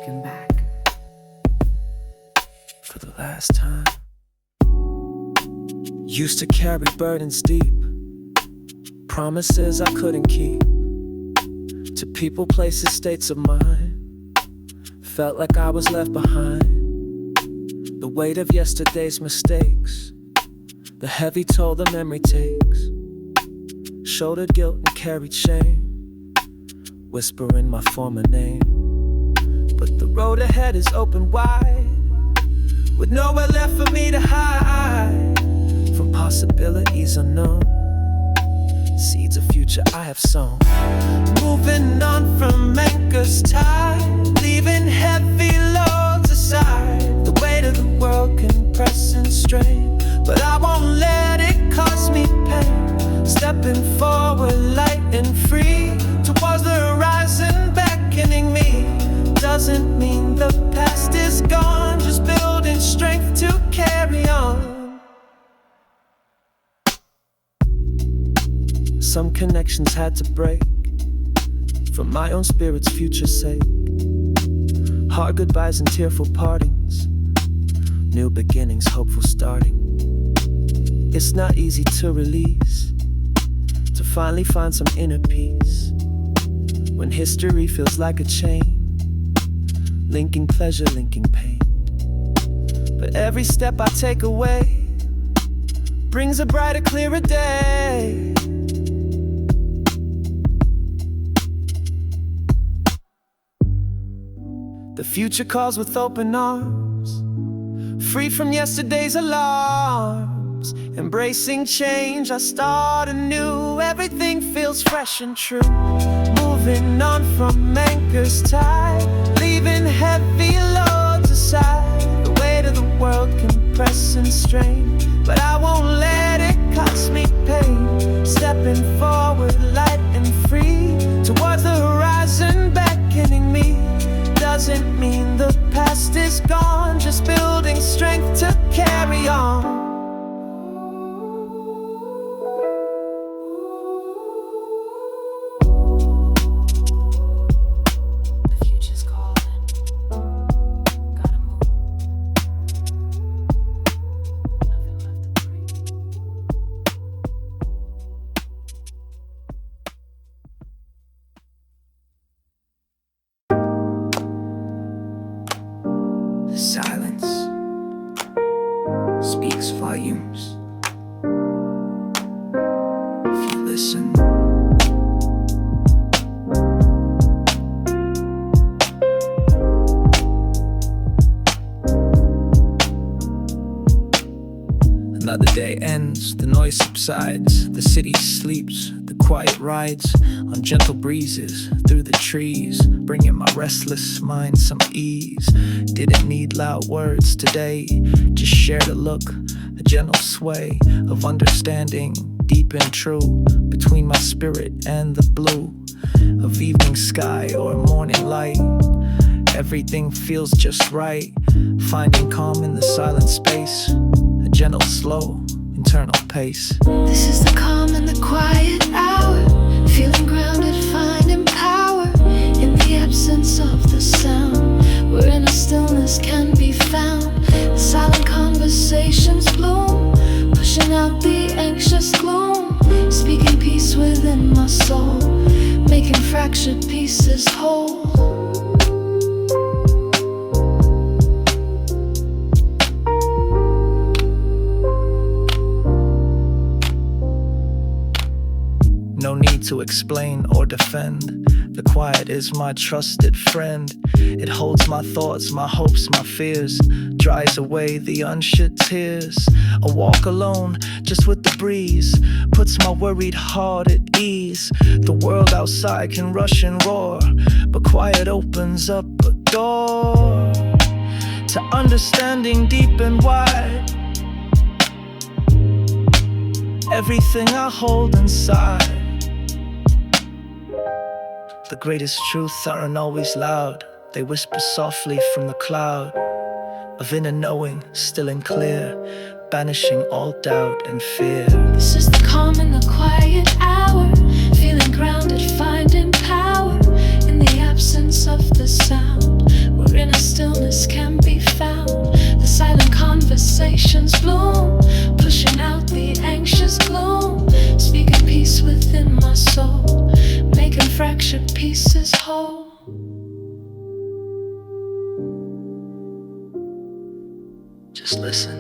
looking back. For the last time. Used to carry burdens deep, promises I couldn't keep, to people, places, states of mind. Felt like I was left behind. The weight of yesterday's mistakes, the heavy toll the memory takes. Shouldered guilt and carried shame, whispering my former name. But the road ahead is open wide, with nowhere left for me to hide from possibilities unknown, seeds of future I have sown. Moving on from anchors tied, leaving heavy loads aside. The weight of the world can press and strain, but I won't let it cause me pain. Stepping forward light and free, towards the horizon beckoning me. Doesn't mean the past is gone, just building strength to carry on. Some connections had to break, for my own spirit's future's sake. Hard goodbyes and tearful partings, new beginnings, hopeful starting. It's not easy to release, to finally find some inner peace, when history feels like a chain, linking pleasure, linking pain. But every step I take away brings a brighter, clearer day. The future calls with open arms, free from yesterday's alarms. Embracing change, I start anew. Everything feels fresh and true. Moving on from anchors tied, leaving heavy loads aside. The weight of the world can press and strain, but I won't let it cost me pain. Stepping forward light and free, towards the horizon beckoning me. Doesn't mean the past is gone, just building strength to carry on. The future's calling, gotta move. Nothing left to breathe. The silence speaks volumes. If you listen, another day ends, the noise subsides, the city sleeps, the quiet rides on gentle breezes through the trees, bringing my restless mind some ease. Didn't need loud words today, just shared a look, a gentle sway of understanding, deep and true, between my spirit and the blue of evening sky or morning light. Everything feels just right, finding calm in the silent space, a gentle, slow, internal pace. This is the calm and the quiet hour, feeling grounded, finding power in the absence of the sound, where inner stillness can be found. The silent conversations bloom, pushing out the anxious gloom, speaking peace within my soul, making fractured pieces whole. No need to explain or defend. The quiet is my trusted friend. It holds my thoughts, my hopes, my fears, dries away the unshed tears. A walk alone, just with the breeze, puts my worried heart at ease. The world outside can rush and roar, but quiet opens up a door to understanding deep and wide. Everything I hold inside. The greatest truths aren't always loud. They whisper softly from the cloud of inner knowing, still and clear, banishing all doubt and fear. This is the calm and the quiet hour, feeling grounded, finding power in the absence of the sound, where pieces whole. Just listen.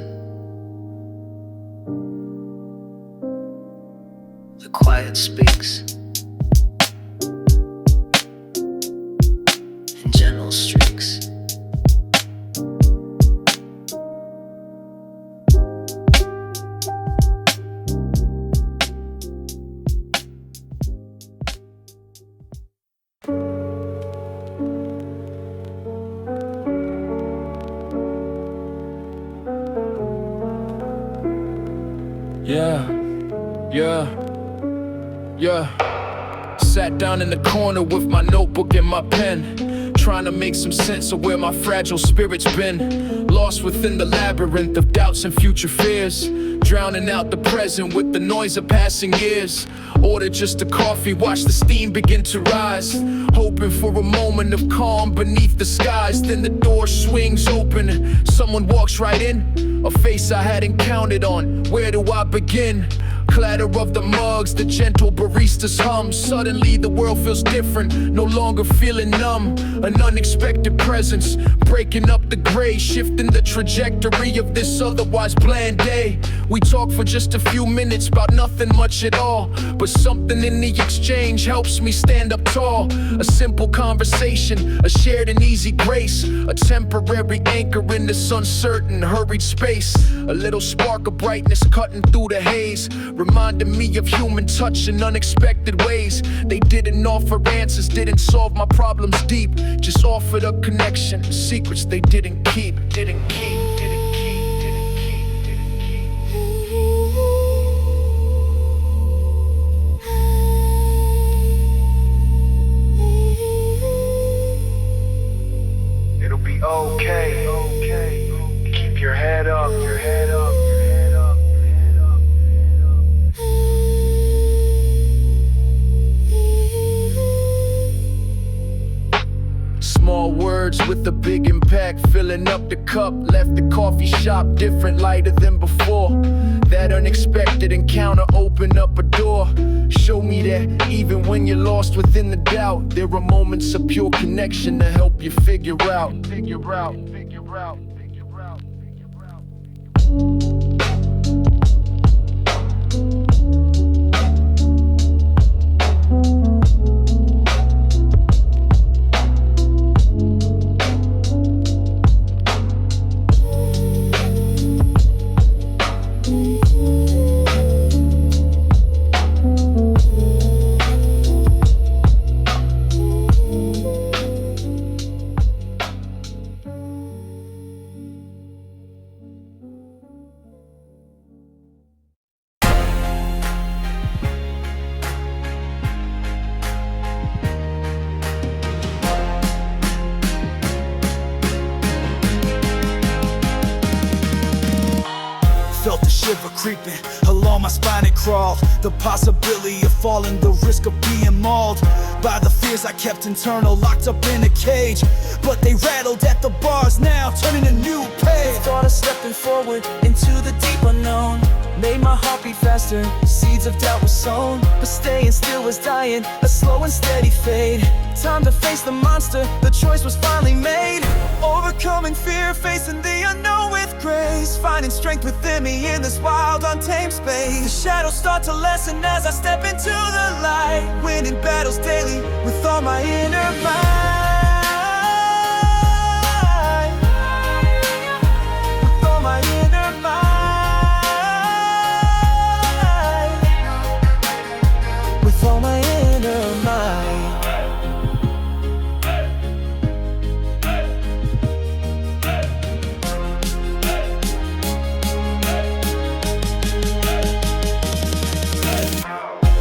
The quiet speaks in gentle streaks. Yeah. Sat down in the corner with my notebook and my pen, trying to make some sense of where my fragile spirit's been. Lost within the labyrinth of doubts and future fears, drowning out the present with the noise of passing years. Ordered just a coffee, watch the steam begin to rise, hoping for a moment of calm beneath the skies. Then the door swings open, someone walks right in, a face I hadn't counted on. Where do I begin? Clatter of the mugs, the gentle barista's hum. Suddenly the world feels different, no longer feeling numb. An unexpected presence, breaking up the gray, shifting the trajectory of this otherwise bland day. We talk for just a few minutes about nothing much at all, but something in the exchange helps me stand up tall. A simple conversation, a shared and easy grace, a temporary anchor in this uncertain, hurried space. A little spark of brightness cutting through the haze, reminding me of human touch in unexpected ways. They didn't offer answers, didn't solve my problems deep, just offered a connection, secrets they didn't keep. It'll be okay. Keep your head up, your head up. Small words with a big impact, filling up the cup. Left the coffee shop different, lighter than before. That unexpected encounter opened up a door. Show me that even when you're lost within the doubt, there are moments of pure connection to help you figure out. Felt the shiver creeping along my spine, it crawled. The possibility of falling, the risk of being mauled by the fears I kept internal, locked up in a cage. But they rattled at the bars now, turning a new page. Thought of stepping forward into the deep unknown made my heart beat faster, seeds of doubt were sown. But staying still was dying, a slow and steady fade. Time to face the monster, the choice was finally made. Overcoming fear, facing the unknown with grace, finding strength within me in this wild, untamed space. The shadows start to lessen as I step into the light, winning battles daily with all my inner might. With all my inner might. With all my inner might.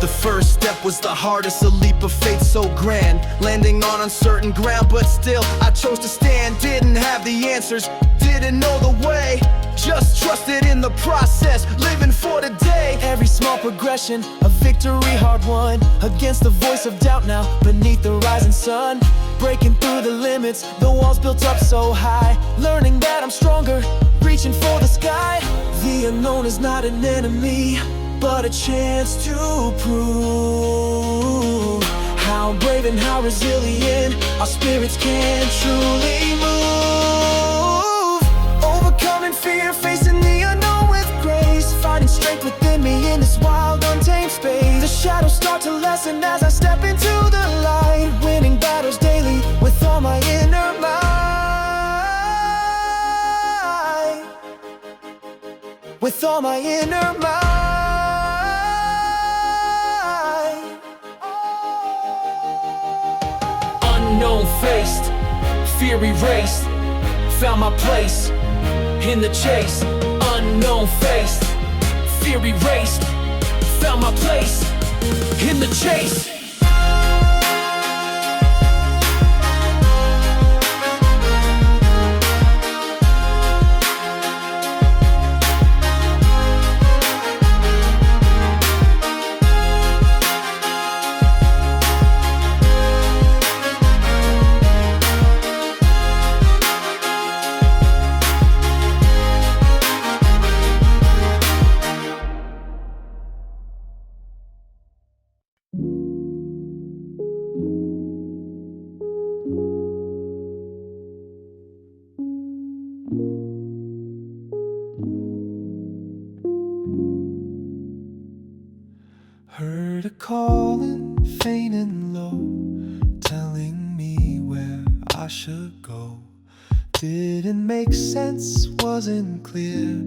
The first step was the hardest, a leap of faith so grand, landing on uncertain ground, but still I chose to stand. Didn't have the answers, didn't know the way, just trusted in the process, living for today. Every small progression, a victory hard won, against the voice of doubt now, beneath the rising sun. Breaking through the limits, the walls built up so high, learning that I'm stronger, reaching for the sky. The unknown is not an enemy, but a chance to prove how How brave and how resilient our spirits can truly move. Overcoming fear, facing the unknown with grace, finding strength within me in this wild, untamed space. The shadows start to lessen as I step into the light, winning battles daily with all my inner might. With all my inner might. Unknown faced, fear erased, found my place in the chase. Unknown faced, fear erased, found my place in the chase. Heard a calling, faint and low, telling me where I should go. Didn't make sense, wasn't clear,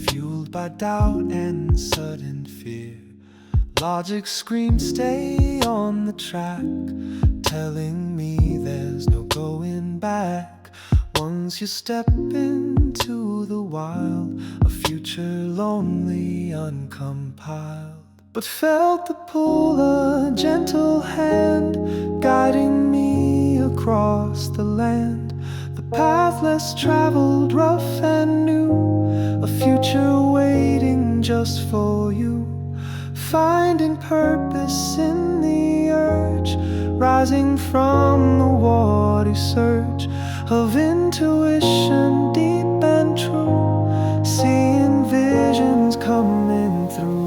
fueled by doubt and sudden fear. Logic screamed, stay on the track, telling me there's no going back. Once you step into the wild, a future lonely, uncompiled. But felt the pull, a gentle hand, guiding me across the land. The path less traveled, rough and new, a future waiting just for you. Finding purpose in the urge, rising from the watery surge of intuition deep and true, seeing visions coming through.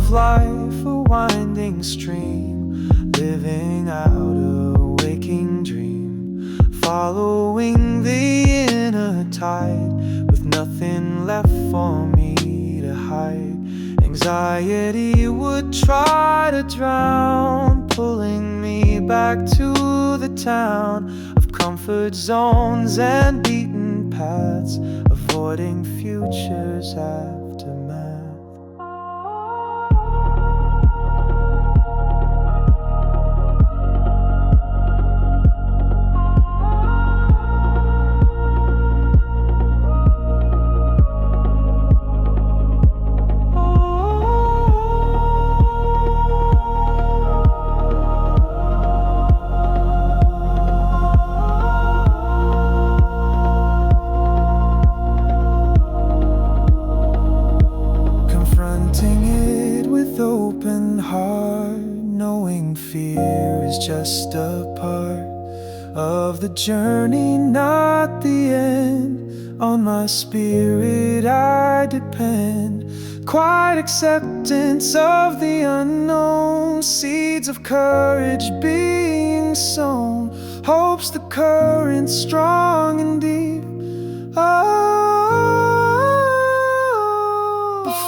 Life, a winding stream, living out a waking dream, following the inner tide, with nothing left for me to hide. Anxiety would try to drown, pulling me back to the town of comfort zones and beaten paths, avoiding futures aftermath. Open heart, knowing fear is just a part of the journey, not the end. On my spirit I depend, quiet acceptance of the unknown, seeds of courage being sown, hopes the current strong and deep.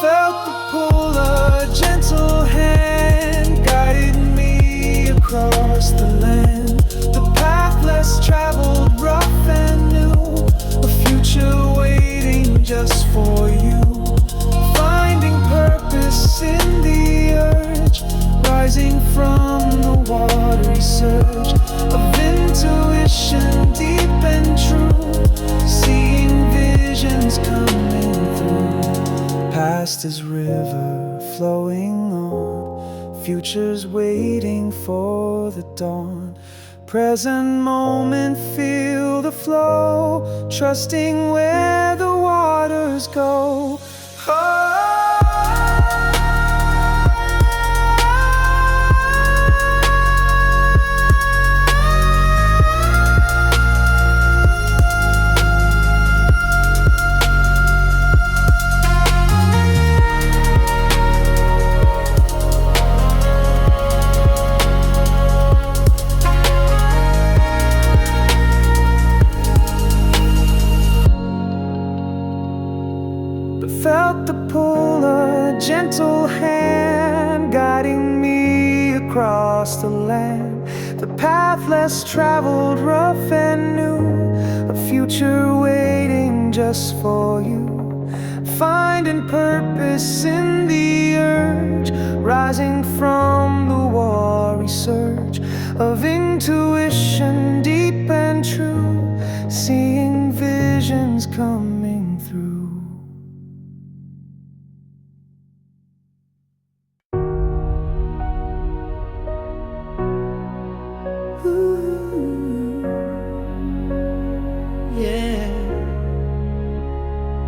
Felt the pull, a gentle hand guided me across the land. The path less traveled, rough and new, a future waiting just for you. Finding purpose in the urge, rising from the watery surge of intuition deep and true, seeing visions coming through. Past is river flowing on, Future's waiting for the dawn. Present moment, feel the flow, trusting where the waters go. Felt the pull, a gentle hand guiding me across the land. The path less traveled, rough and new, a future waiting just for you. Finding purpose in the urge, rising from the wary surge of intuition deep and true, seeing visions coming through.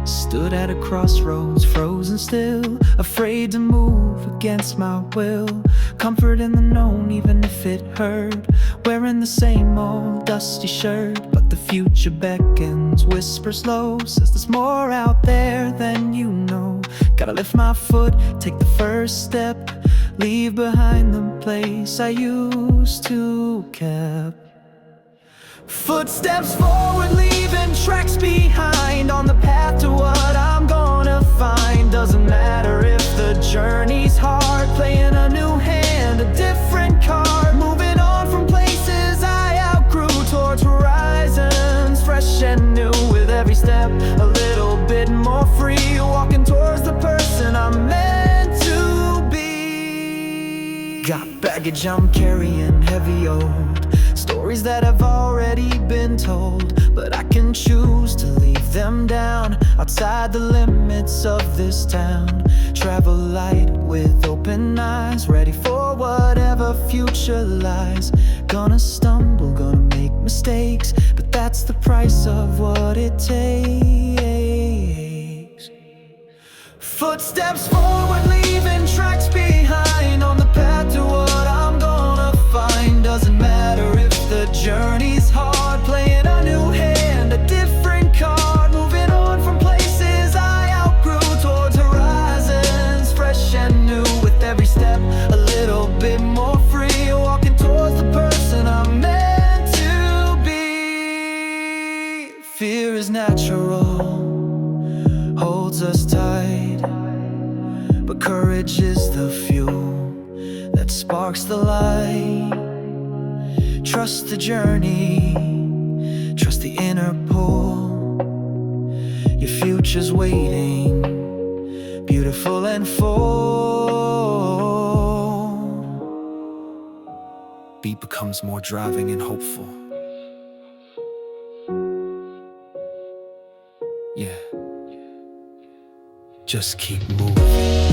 Stood at a crossroads, frozen still, afraid to move against my will. Comfort in the known, even if it hurt. Wearing the same old dusty shirt, but the future beckons, whispers low, says there's more out there than you know. Gotta lift my foot, take the first step, leave behind the place I used to keep. Footsteps forward, leaving tracks behind, on the path to what I'm gonna find. Doesn't matter if the journey's hard, playing a new hand, a different card. Moving on from places I outgrew, towards horizons fresh and new. With every step a little bit more free, walking towards the person I'm meant to be. Got baggage I'm carrying heavy old, stories that have already been told, but I can choose to leave them down outside the limits of this town. Travel light with open eyes, ready for whatever future lies. Gonna stumble, gonna make mistakes, but that's the price of what it takes. Footsteps forward, leaving tracks behind, on the path to what I'm gonna find. Doesn't matter if the journey's hard, playing a new hand, a different card. Moving on from places I outgrew, towards horizons fresh and new. With every step a little bit more free, walking towards the person I'm meant to be. Fear is natural, holds us tight, but courage is the fuel that sparks the light. Trust the journey, trust the inner pull. Your future's waiting, beautiful and full. Beat becomes more driving and hopeful. Yeah, just keep moving.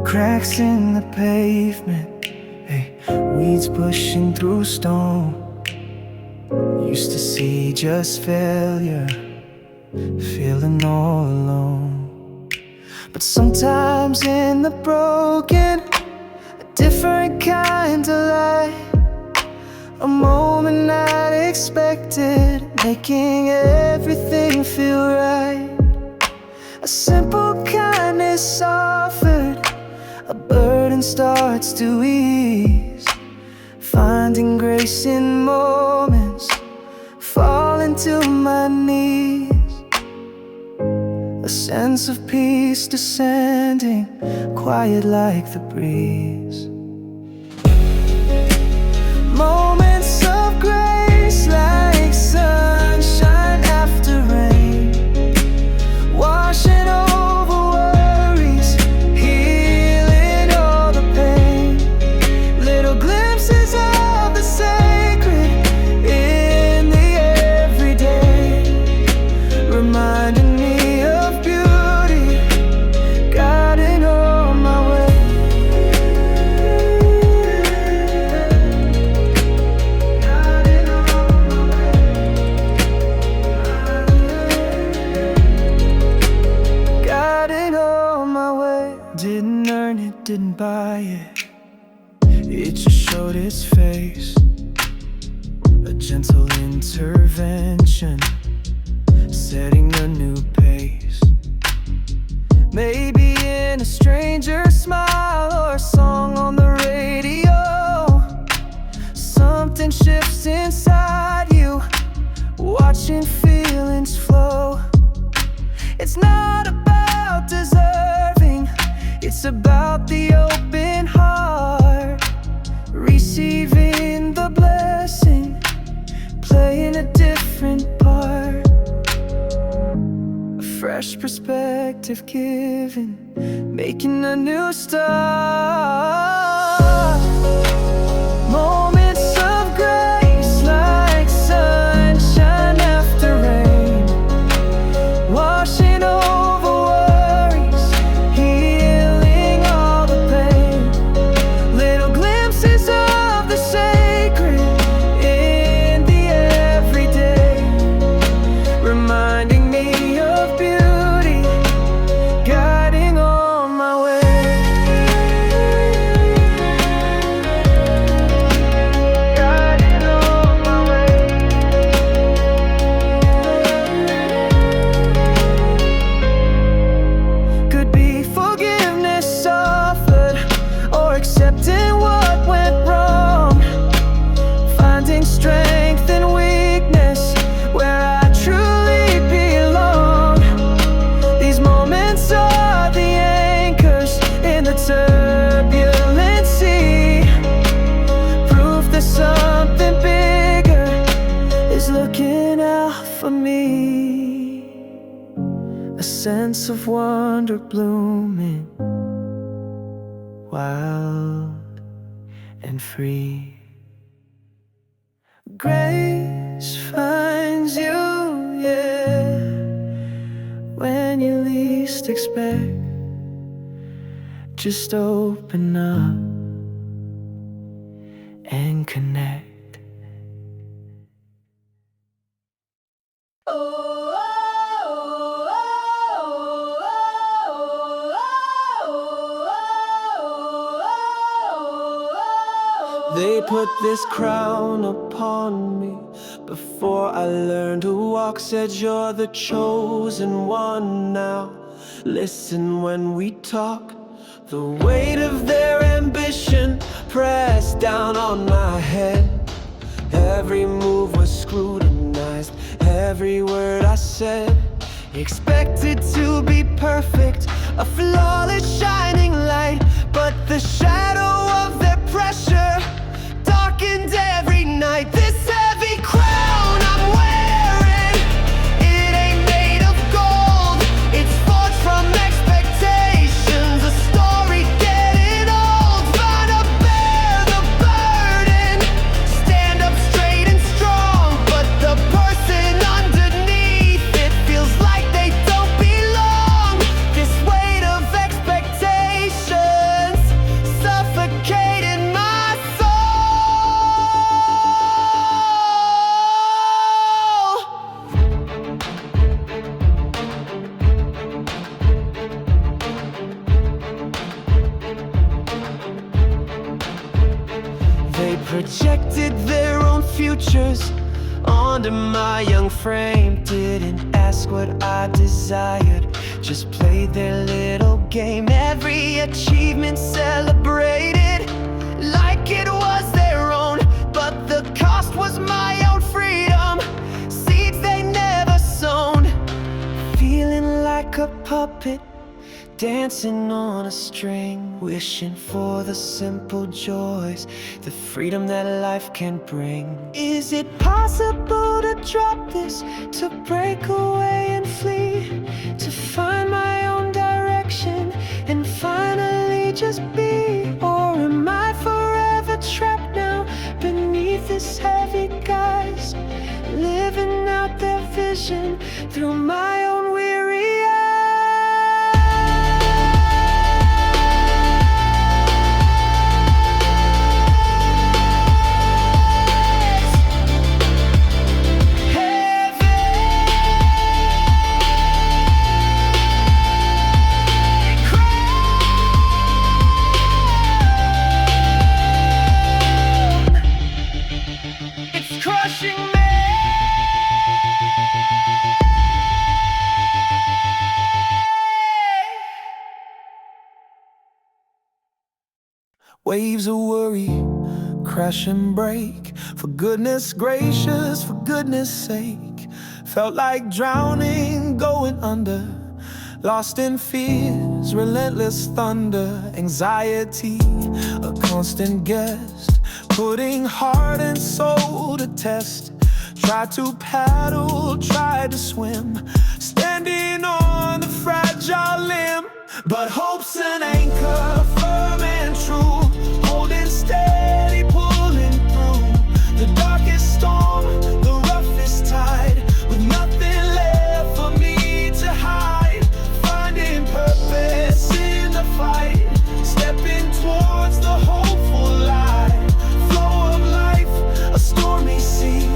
Cracks in the pavement, hey, weeds pushing through stone. Used to see just failure, feeling all alone. But sometimes in the broken, a different kind of light, a moment not expected, making everything feel right. A simple kindness offered, a burden starts to ease. Finding grace in moments, falling to my knees. A sense of peace descending, quiet like the breeze. Moments of grace, it just showed its face. A gentle intervention, setting a new pace. Maybe in a stranger's smile or a song on the radio, something shifts inside you, watching feelings flow. It's not about deserving, it's about the open heart, receiving the blessing, playing a different part. A fresh perspective given, making a new start. Moments of grace like sunshine after rain, washing over worries, healing all the pain. Little glimpses of the sacred in the everyday, reminding me of beauty, guiding on my way. Guiding on my way. Could be forgiveness offered, or accepting what went wrong, finding strength in weakness where I truly belong. These moments are the anchors in the turbulent sea, proof that something bigger is looking out for me. A sense of wonder blooming, wild and free. Grace finds you, yeah, when you least expect. Just open up and connect. They put this crown upon me before I learned to walk. Said you're the chosen one now. Listen when we talk. The weight of their ambition pressed down on my head. Every move was scrutinized, every word I said. Expected to be perfect, a flawless shining light. But the shadow of their pressure darkened every night. This heavy crown I'm wearing, it ain't made of gold. It's forged from expectations, a story getting old. Trying to bear the burden, stand up straight and strong. But the person underneath it feels like they don't belong. This weight of expectations suffocated my soul. They projected their own futures onto my young frame. Didn't ask what I desired, just played their little game. Every achievement celebrated like it was their own, but the cost was my own freedom, seeds they never sown. Feeling like a puppet, dancing on a string, wishing for the simple joys, the freedom that life can bring. Is it possible to drop this, to break away and flee, to find my own direction and finally just be? Or am I forever trapped now beneath this heavy guise, living out their vision through my own weary eyes? Waves of worry crash and break. For goodness gracious, for goodness sake. Felt like drowning, going under. Lost in fears, relentless thunder. Anxiety, a constant guest. Putting heart and soul to test. Tried to paddle, tried to swim. Standing on the fragile limb. But hope's an anchor, firm and true. Holding steady, pulling through the darkest storm, the roughest tide. With nothing left for me to hide. Finding purpose in the fight. Stepping towards the hopeful light. Flow of life, a stormy sea.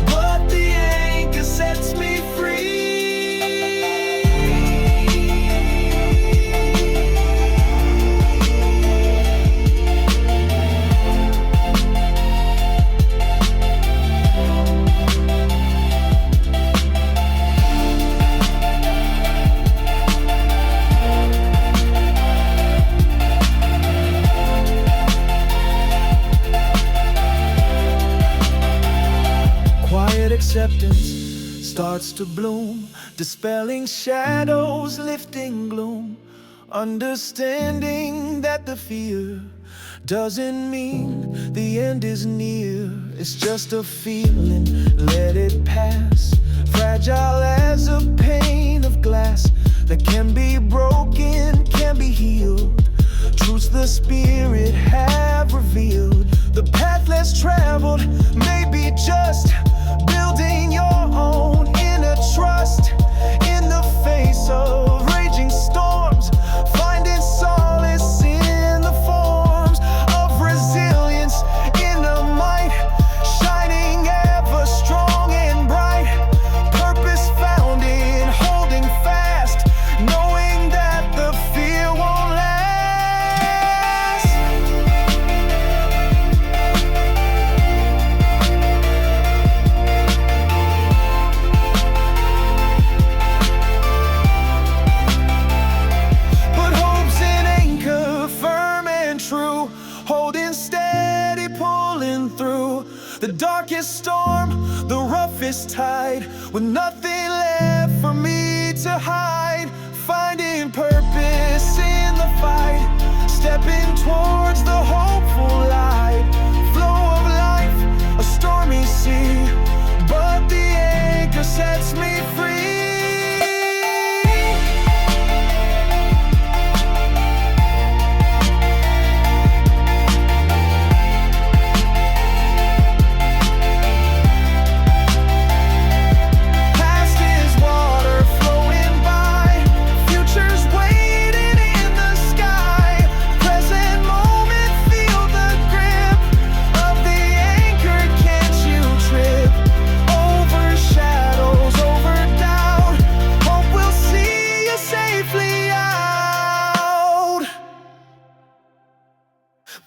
But the anchor sets me free. Acceptance starts to bloom, dispelling shadows, lifting gloom. Understanding that the fear doesn't mean the end is near. It's just a feeling, let it pass. Fragile as a pane of glass that can be broken, can be healed. Truths the spirit have revealed. The path less traveled may be just building your own inner trust. In the face of raging storms, finding solace in the forms of resilience, inner might, shining ever strong and bright. Purpose found in holding fast, knowing that the fear won't last. Holding steady, pulling through the darkest storm, the roughest tide. With nothing left for me to hide. Finding purpose in the fight. Stepping towards the hopeful light. Flow of life, a stormy sea. But the anchor sets me free.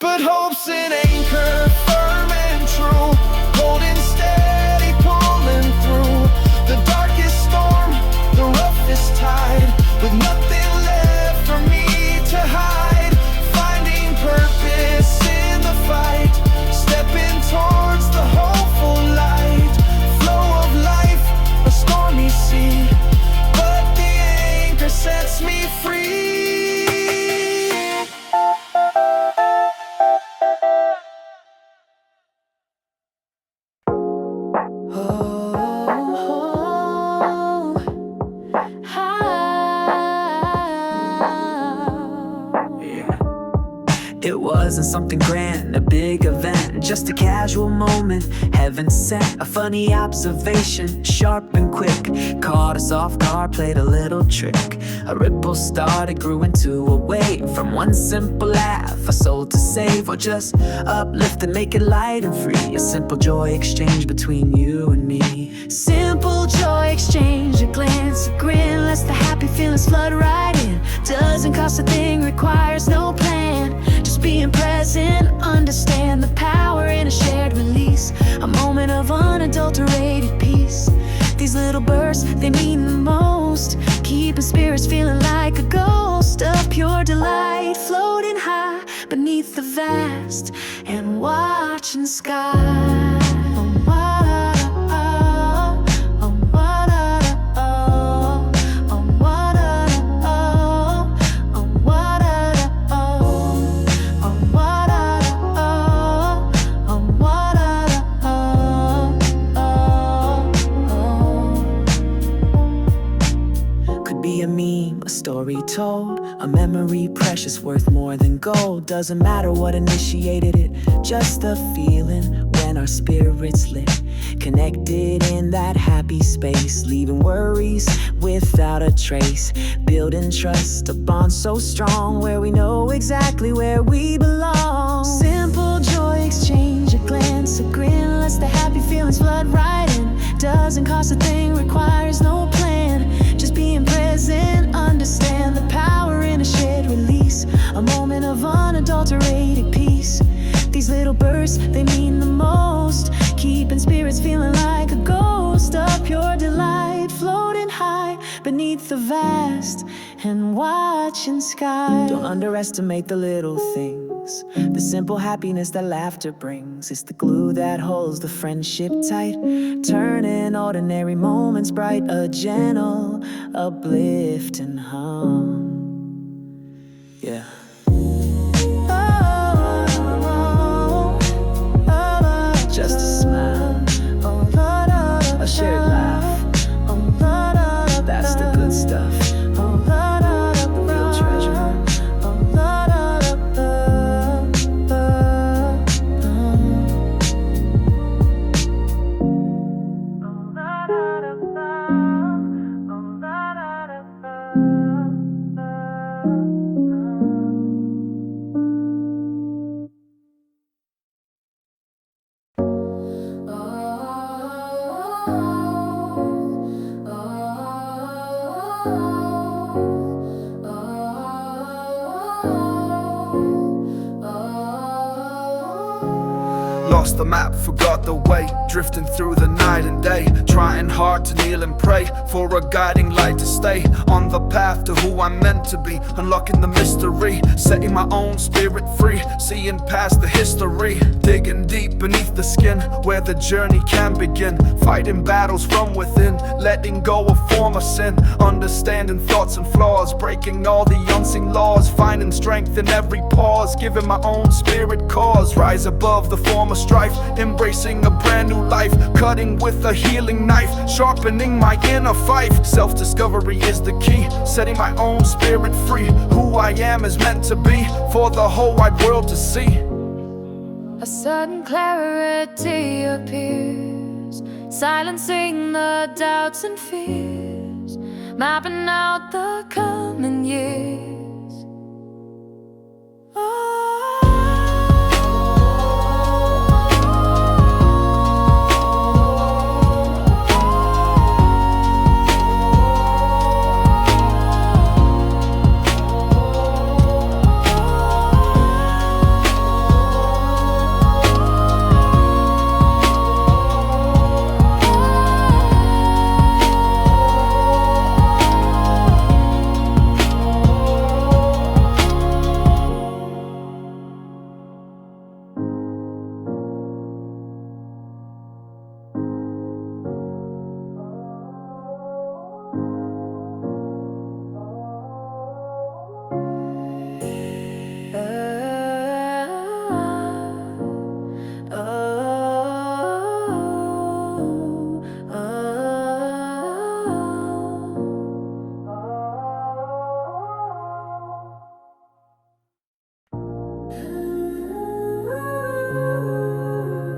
But hope's an anchor, firm and true. Holding steady, pulling through the darkest storm, the roughest tide. With nothing left for me to hide. Finding purpose in the fight. Stepping towards the hopeful light. Flow of life, a stormy sea. But the anchor sets me free. It wasn't something grand, a big event, just a casual moment, heaven sent. A funny observation, sharp and quick, caught us off guard, played a little trick. A ripple started, grew into a wave. From one simple laugh, a soul to save, or just uplift and make it light and free. A simple joy exchange between you and me. Simple joy exchange, a glance, a grin, lets the happy feelings flood right in. Doesn't cost a thing, requires no plan. Just being present, understand the power in a shared release. A moment of unadulterated peace. These little bursts, they mean the most. Keeping spirits feeling like a ghost of pure delight. Floating high, beneath the vast and watching sky. Story told, a memory precious, worth more than gold. Doesn't matter what initiated it, just the feeling when our spirits lit, connected in that happy space, leaving worries without a trace, building trust, a bond so strong where we know exactly where we belong. Simple joy exchange, a glance, a grin, lets the happy feelings flood right in. Doesn't cost a thing, requires no plan, just being present. Understand the power in a shared release, a moment of unadulterated peace. These little bursts, they mean the most, keeping spirits feeling like a ghost. A pure delight, floating high beneath the vast and watching sky. Don't underestimate the little things, the simple happiness that laughter brings. It's the glue that holds the friendship tight, turning ordinary moments bright. A gentle, uplifting hum. Yeah. Just a smile, a shared laugh, that's the good stuff. The real treasure. Lost the map, forgot the way, drifting through the night and day, trying hard to kneel and pray for a guiding light to stay on the path to who I'm meant to be, unlocking the mystery, setting my own spirit free, seeing past the history, digging deep beneath the skin where the journey can begin, fighting battles from within, letting go of former sin, understanding thoughts and flaws, breaking all the unseen laws, finding strength in every pause, giving my own spirit cause, rise above the former strife, embracing a brand new life, cutting with a healing knife, sharpening my inner fight. Self-discovery is the key, setting my own spirit free. Who I am is meant to be for the whole wide world to see. A sudden clarity appears, silencing the doubts and fears, mapping out the coming years.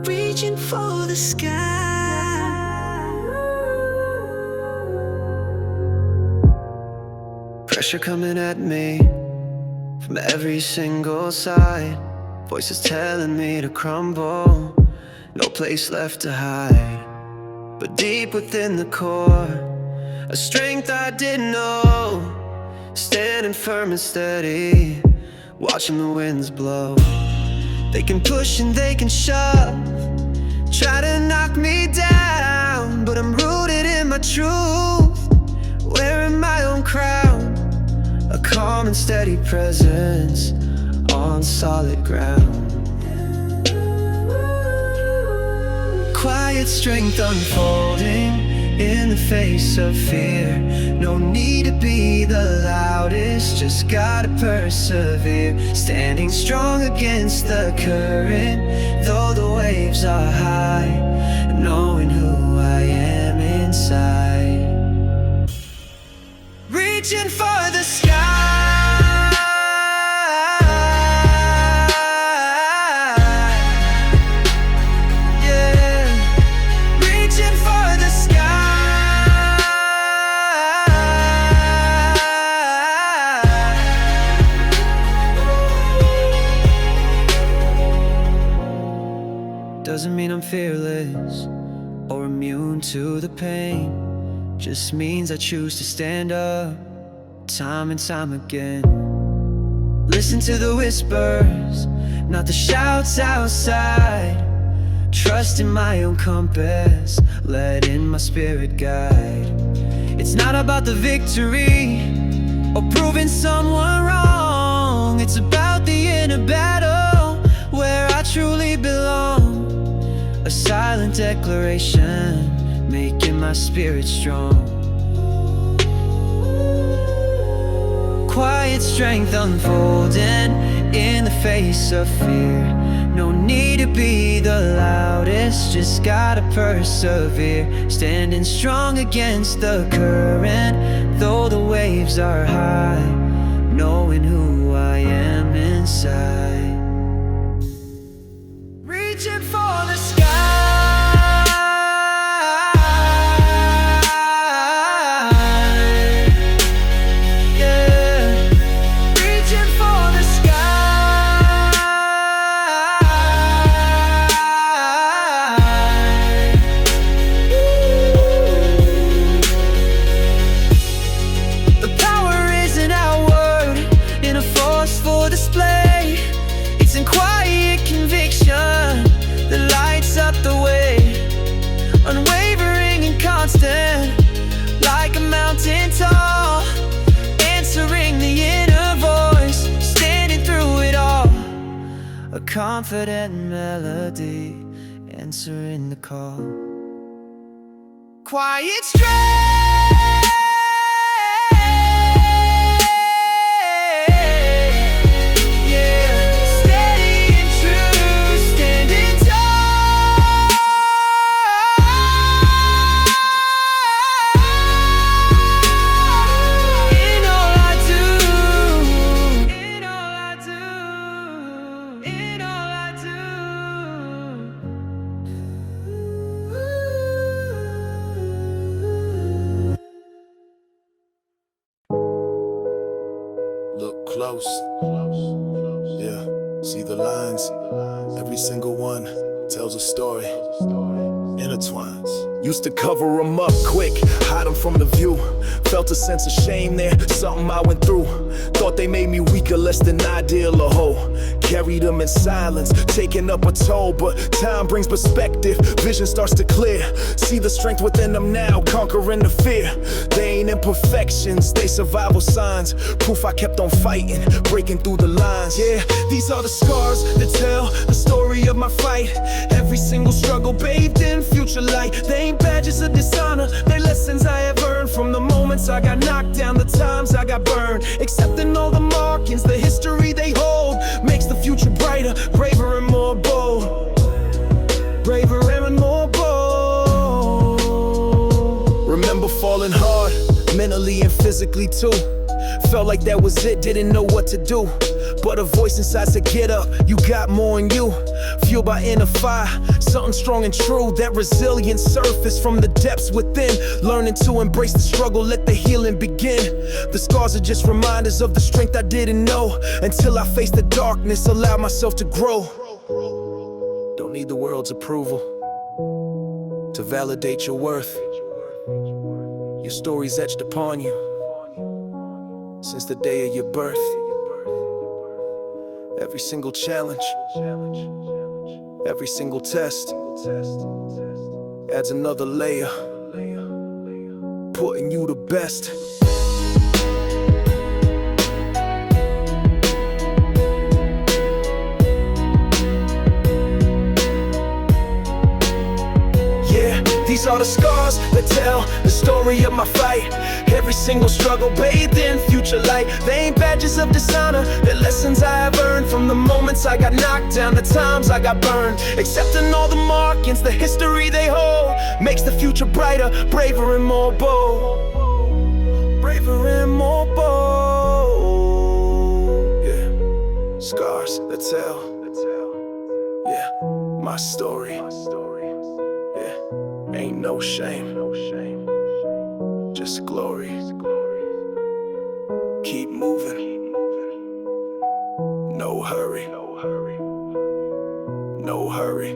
Reaching for the sky, pressure coming at me from every single side, voices telling me to crumble, no place left to hide. But deep within the core, a strength I didn't know, standing firm and steady, watching the winds blow. They can push and they can shove, try to knock me down, but I'm rooted in my truth, wearing my own crown, a calm and steady presence on on solid ground. Quiet strength unfolding in the face of fear. No need to be the loudest, just gotta persevere. Standing strong against the current, though the waves are high. Knowing who I am inside. Reaching for the sky. Doesn't mean I'm fearless or immune to the pain. Just means I choose to stand up time and time again. Listen to the whispers, not the shouts outside. Trust in my own compass, letting my spirit guide. It's not about the victory or proving someone wrong. It's about the inner battle where I truly belong. A silent declaration, making my spirit strong. Quiet strength unfolding in the face of fear. No need to be the loudest, just gotta persevere. Standing strong against the current, though the waves are high. Knowing who I am inside. Reaching for the sky. Like a mountain tall, answering the inner voice, standing through it all. A confident melody, answering the call. Quiet strength. Look close, yeah, see the lines, every single one tells a story, intertwines. Used to cover them up quick, hide them from the view. Felt a sense of shame there, something I went through. Thought they made me weaker, less than ideal or whole. Carried them in silence, taking up a toll. But time brings perspective, vision starts to clear. See the strength within them now, conquering the fear. They ain't imperfections, they survival signs. Proof I kept on fighting, breaking through the lines. Yeah, these are the scars that tell the story of my fight. Every single struggle bathed in future light. They ain't badges of dishonor, they lessons I have earned. From the moments I got knocked down, the times I got burned. Accepting all the markings, the history they hold, makes the future brighter, braver and more bold. Braver and more bold. Remember falling hard, mentally and physically too. Felt like that was it, didn't know what to do. But a voice inside said get up, you got more in you. Fueled by inner fire, something strong and true. That resilient surface from the depths within. Learning to embrace the struggle, let the healing begin. The scars are just reminders of the strength I didn't know. Until I faced the darkness, allowed myself to grow. Don't need the world's approval to validate your worth. Your story's etched upon you since the day of your birth. Every single challenge, every single test adds another layer, putting you the best. These are the scars that tell the story of my fight. Every single struggle bathed in future light. They ain't badges of dishonor, they're lessons I have earned. From the moments I got knocked down, the times I got burned. Accepting all the markings, the history they hold, makes the future brighter, braver and more bold. Braver and more bold. Yeah, scars that tell. Yeah, my story. Yeah, ain't no shame. Just glory. Keep moving. No hurry. No hurry. No hurry.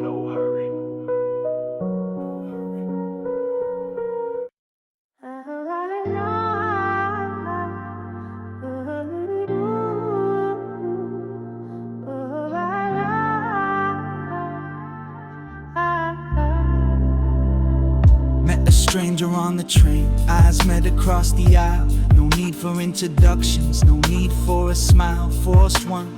Met a stranger on the train, eyes met across the aisle. No need for introductions, no need for a smile, forced one.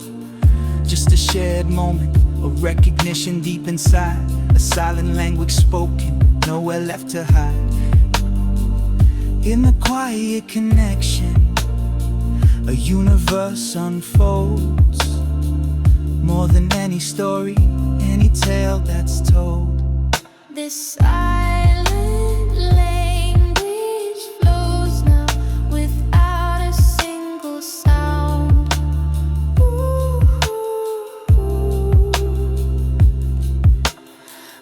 Just a shared moment, a recognition deep inside. A silent language spoken, nowhere left to hide. In the quiet connection, a universe unfolds. More than any story, any tale that's told. This silent language flows now without a single sound. Ooh.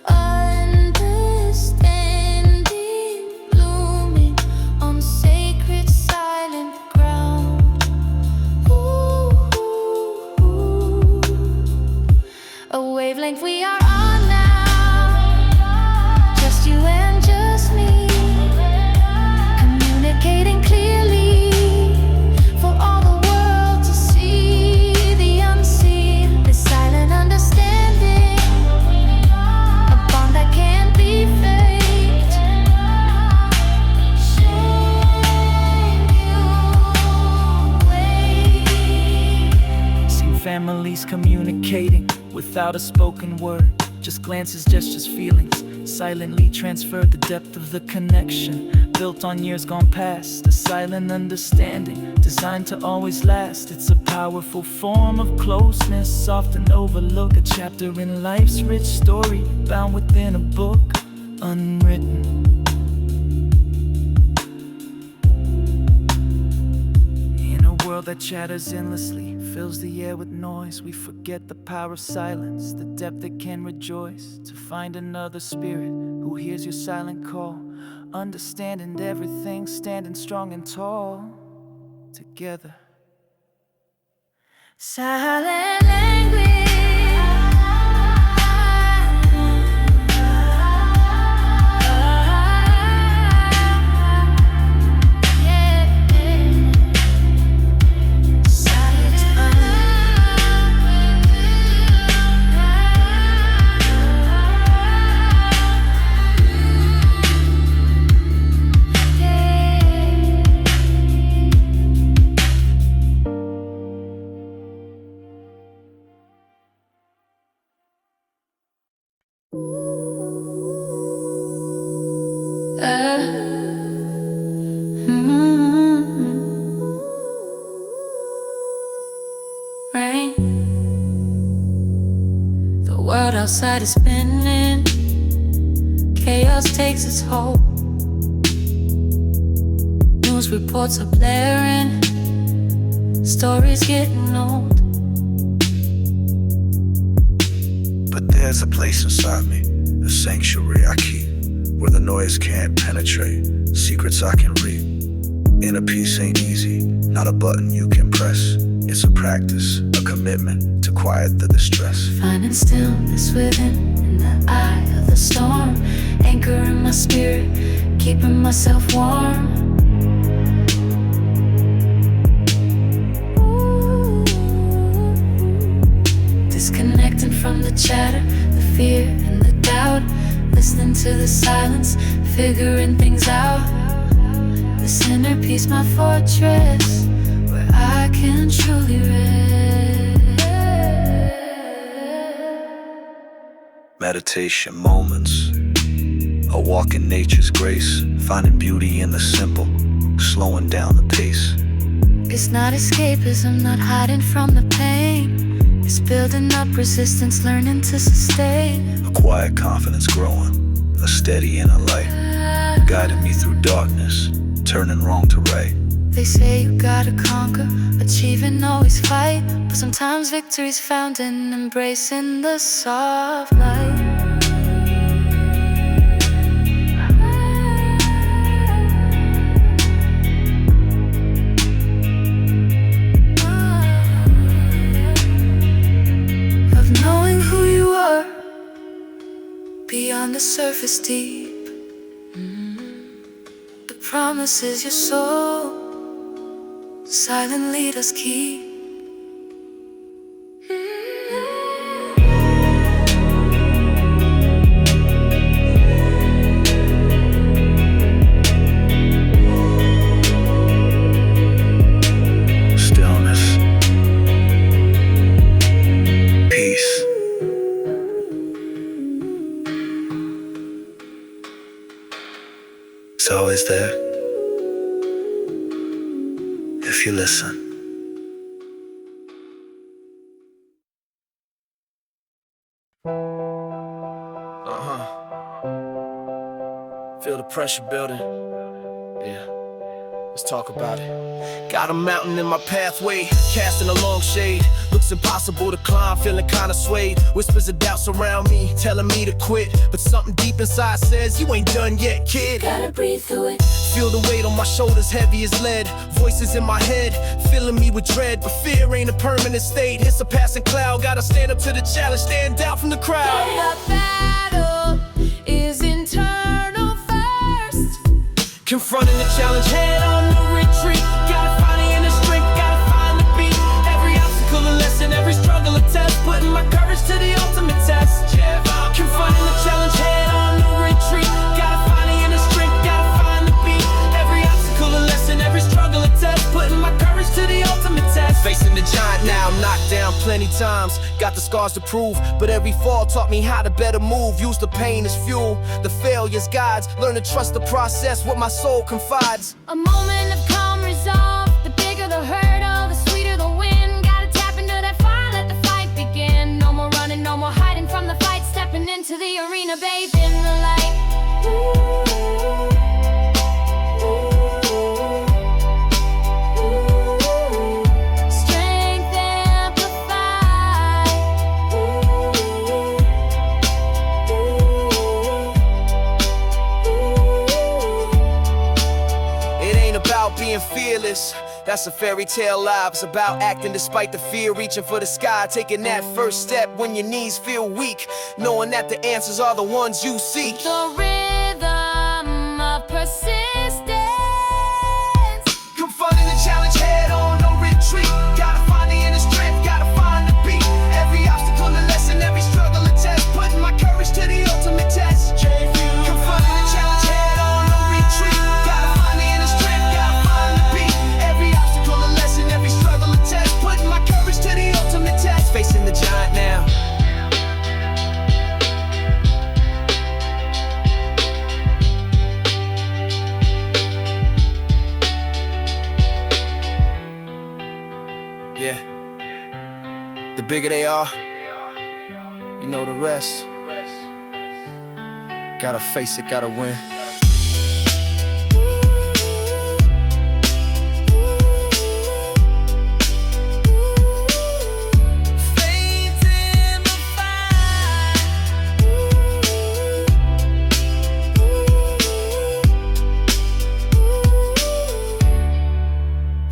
Understanding blooming on sacred silent ground. Ooh. A wavelength we are on now, just you and just me, communicating clearly for all the world to see. The unseen, the silent understanding, a bond that can't be faked. Shame you away. Seen families communicating without a spoken word. Just glances, gestures, feelings, silently transferred the depth of the connection. Built on years gone past, a silent understanding designed to always last. It's a powerful form of closeness, often overlooked. A chapter in life's rich story, bound within a book, unwritten. In a world that chatters endlessly, fills the air with noise, we forget the power of silence, the depth that can rejoice. To find another spirit who hears your silent call, understanding everything, standing strong and tall together. Silent language. Rain. The world outside is spinning, chaos takes its hold. News reports are blaring, stories getting old. But there's a place inside me, a sanctuary I keep, where the noise can't penetrate, secrets I can read. Inner peace ain't easy, not a button you can press. It's a practice, a commitment to quiet the distress. Finding stillness within, in the eye of the storm. Anchoring my spirit, keeping myself warm. Ooh. Disconnecting from the chatter, the fear and the doubt. Listening to the silence, figuring things out. This inner peace, my fortress, where I can truly rest. Meditation moments, a walk in nature's grace, finding beauty in the simple, slowing down the pace. It's not escapism, not hiding from the pain. It's building up resistance, learning to sustain. A quiet confidence growing, a steady inner light, guiding me through darkness, turning wrong to right. They say you gotta conquer, achieve and always fight. But sometimes victory's found in embracing the soft light. Knowing who you are beyond the surface deep. The promises your soul silently does keep. Stillness, peace. It's always there if you listen. Feel the pressure building. Yeah, let's talk about it. Got a mountain in my pathway, casting a long shade. Looks impossible to climb, feeling kinda swayed. Whispers of doubt surround me, telling me to quit. But something deep inside says, you ain't done yet, kid. Gotta breathe through it. Feel the weight on my shoulders, heavy as lead. Voices in my head, filling me with dread. But fear ain't a permanent state, it's a passing cloud. Gotta stand up to the challenge, stand out from the crowd. The battle is internal first. Confronting the challenge head on, no retreat. Gotta find the inner strength, gotta find the beat. Every obstacle a lesson, every struggle a test. Putting my courage to the ultimate test. Confronting the challenge head on, no retreat. Gotta find the inner strength, gotta find the beat. Every obstacle a lesson, every struggle a test. Putting my courage to the ultimate test. Facing the giant now, knocked down plenty times. Got the scars to prove, but every fall taught me how to better move. Use the pain as fuel, the failures guides. Learn to trust the process, what my soul confides. A moment of calm resolve. The bigger the hurdle, the sweeter the win. Gotta tap into that fire, let the fight begin. No more running, no more hiding from the fight. Stepping into the arena, bathed in the light. Strength amplified. It ain't about being fearless, that's a fairy tale life. It's about acting despite the fear, reaching for the sky. Taking that first step when your knees feel weak, knowing that the answers are the ones you seek. The rhythm of persistence. Confronting the challenge head on, no retreat. Gotta find the inner strength, gotta find the beat. Every obstacle a lesson, every struggle a test. Putting my courage to the ultimate test. Confronting the challenge head on, no retreat. Gotta find the inner strength, gotta find the beat. Every obstacle a lesson, every struggle a test. Putting my courage to the ultimate test. Facing the giant now. Yeah. The bigger they are, you know the rest. Gotta face it, gotta win. Faith in the fight.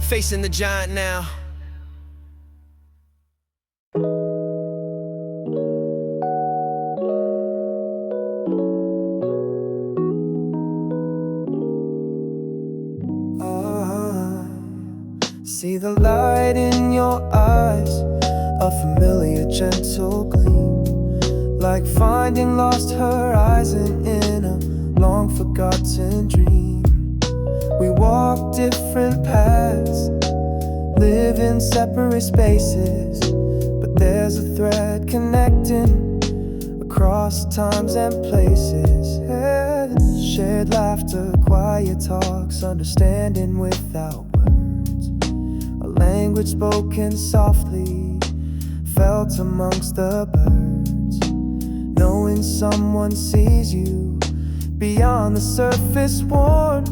Facing the giant now. See the light in your eyes, a familiar gentle gleam, like finding lost horizon in a long forgotten dream. We walk different paths, live in separate spaces, but there's a thread connecting across times and places. Yeah. shared laughter, quiet talks, understanding without words. A language spoken softly, felt amongst the birds. Knowing someone sees you beyond the surface worn.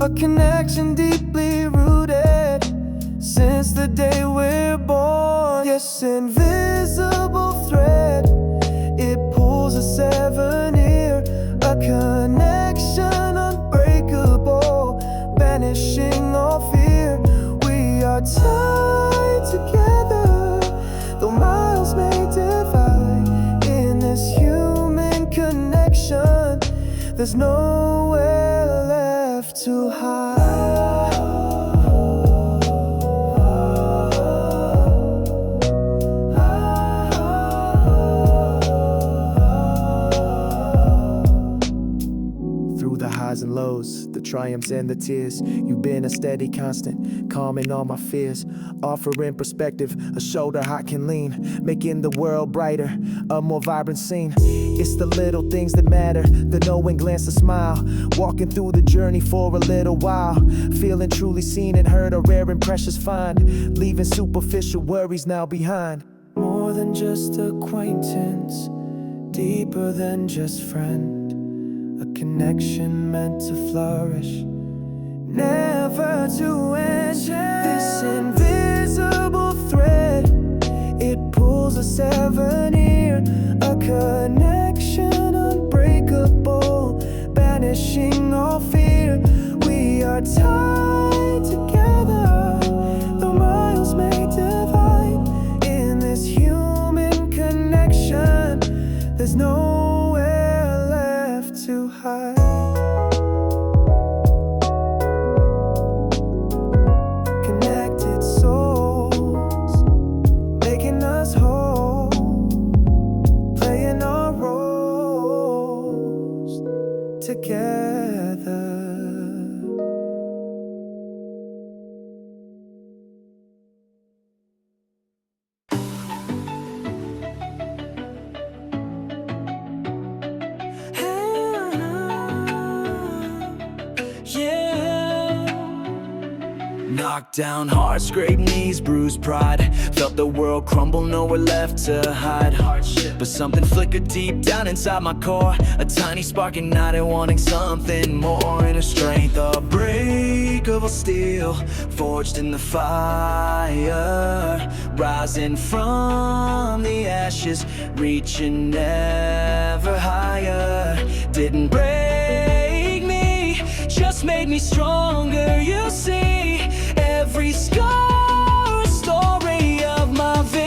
A connection deeply rooted since the day we're born. Yes, invisible thread, it pulls us ever near. A connection unbreakable, banishing all fear. We are tied together, though miles may divide. In this human connection, there's nowhere left to hide. And lows, the triumphs and the tears, you've been a steady constant, calming all my fears, offering perspective, a shoulder I can lean, making the world brighter, a more vibrant scene. It's the little things that matter, the knowing glance, the smile, walking through the journey for a little while, feeling truly seen and heard, a rare and precious find, leaving superficial worries now behind. More than just acquaintance, deeper than just friend. A connection meant to flourish, never to end. This invisible thread, it pulls us ever near. A connection unbreakable, banishing all fear. We are tied together, though miles may divide. In this human connection, there's nowhere left to hide. Connected souls, making us whole, playing our roles together. Knocked down heart, scraped knees, bruised pride. Felt the world crumble, nowhere left to hide. But something flickered deep down inside my core. A tiny spark ignited, wanting something more. Inner strength, unbreakable steel, forged in the fire. Rising from the ashes, reaching ever higher. Didn't break me, just made me stronger, you see. Every scar, a story of my victory.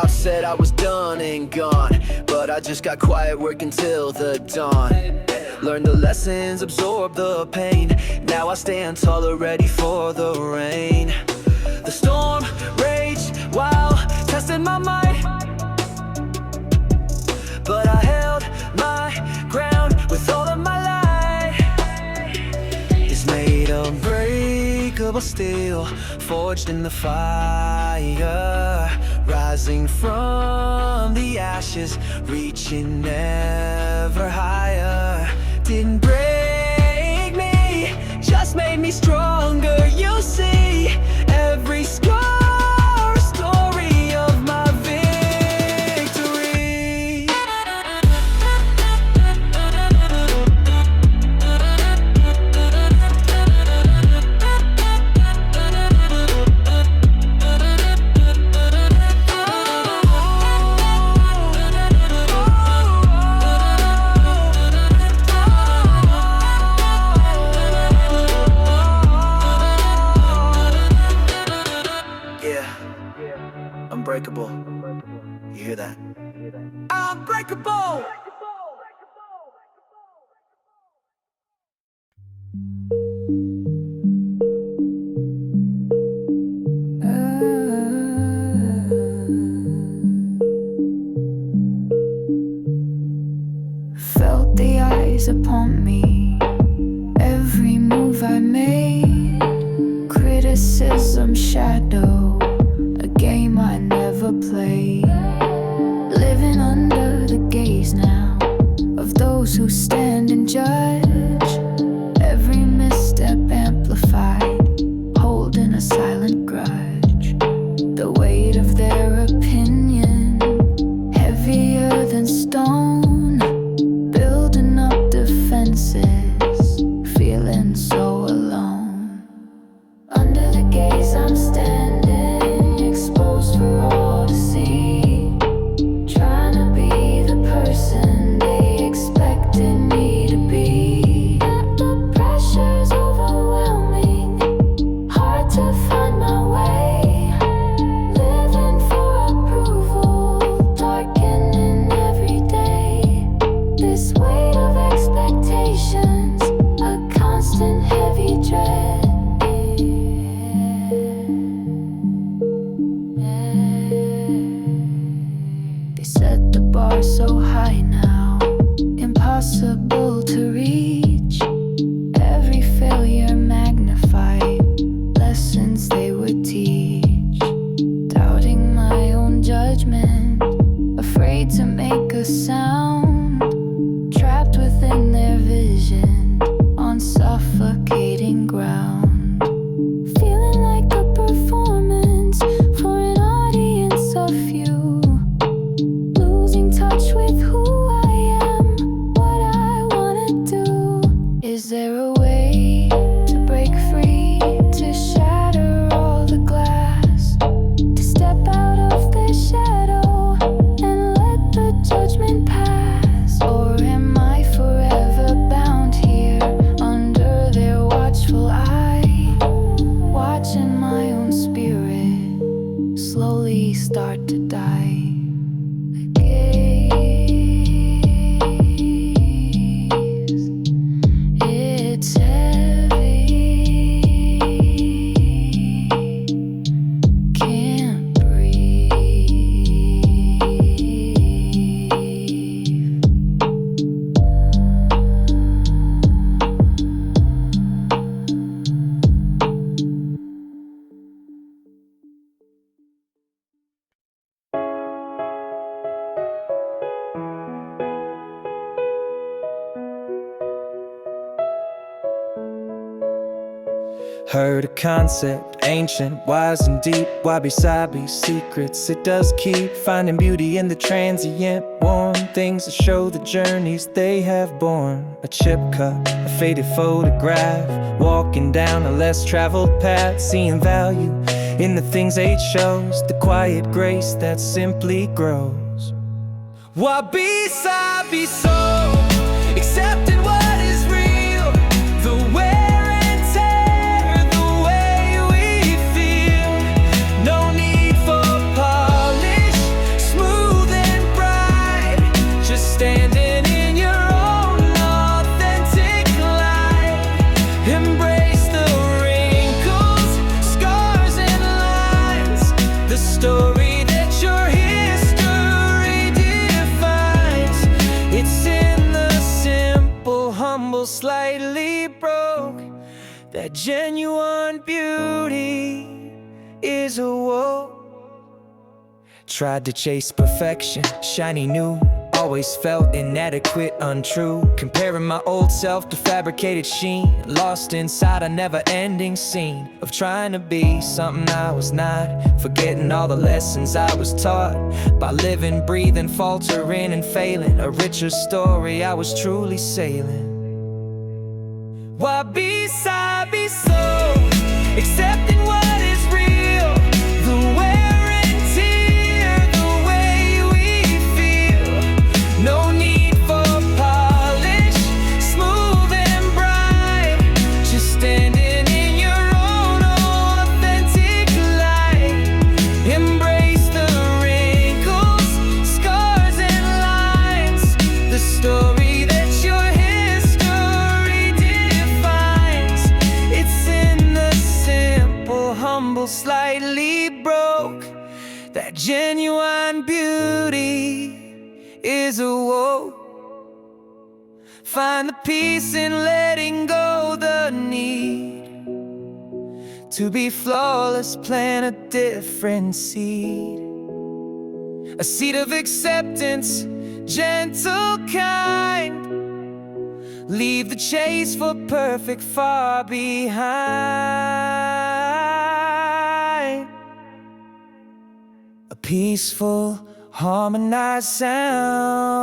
Said I was done and gone, but I just got quiet, working till the dawn. Learned the lessons, absorbed the pain. Now I stand taller, ready for the rain. The storm raged while testing my might, but I held my ground with all of my light. It's made of breakable steel, forged in the fire. Rising from the ashes, reaching ever higher. Didn't break me, just made me stronger, you see. Every scar, a story of my victory. Unbreakable. You hear that? Unbreakable! Heard a concept, ancient, wise and deep. Wabi-sabi secrets, it does keep finding beauty in the transient. Worn things that show the journeys they have borne. A chip cup, a faded photograph, walking down a less traveled path, seeing value in the things age shows, the quiet grace that simply grows. Wabi-sabi soul, accepting what is real, the wear and tear, the way we feel. No need for polish, smooth and bright, just standing in your own authentic light. Embrace the wrinkles, scars and lines, the story that your history defines. It's in the simple, humble, slightly broke, that genuine beauty is awoke. Tried to chase perfection, shiny new, always felt inadequate, untrue. Comparing my old self to fabricated sheen, lost inside a never-ending scene of trying to be something I was not, forgetting all the lessons I was taught by living, breathing, faltering and failing. A richer story I was truly sailing. Wabi-sabi soul, accepting what is real, the wear and tear, the way we feel. No need for polish, smooth and bright, just standing in your own authentic light. Embrace the wrinkles, scars and lines, the story that your history defines. It's in the simple, humble, slightly broke, that genuine beauty is awoke. Find the peace in letting go the need to be flawless, plant a different seed. A seed of acceptance, gentle, kind. Leave the chase for perfect far behind. A peaceful, harmonized sound.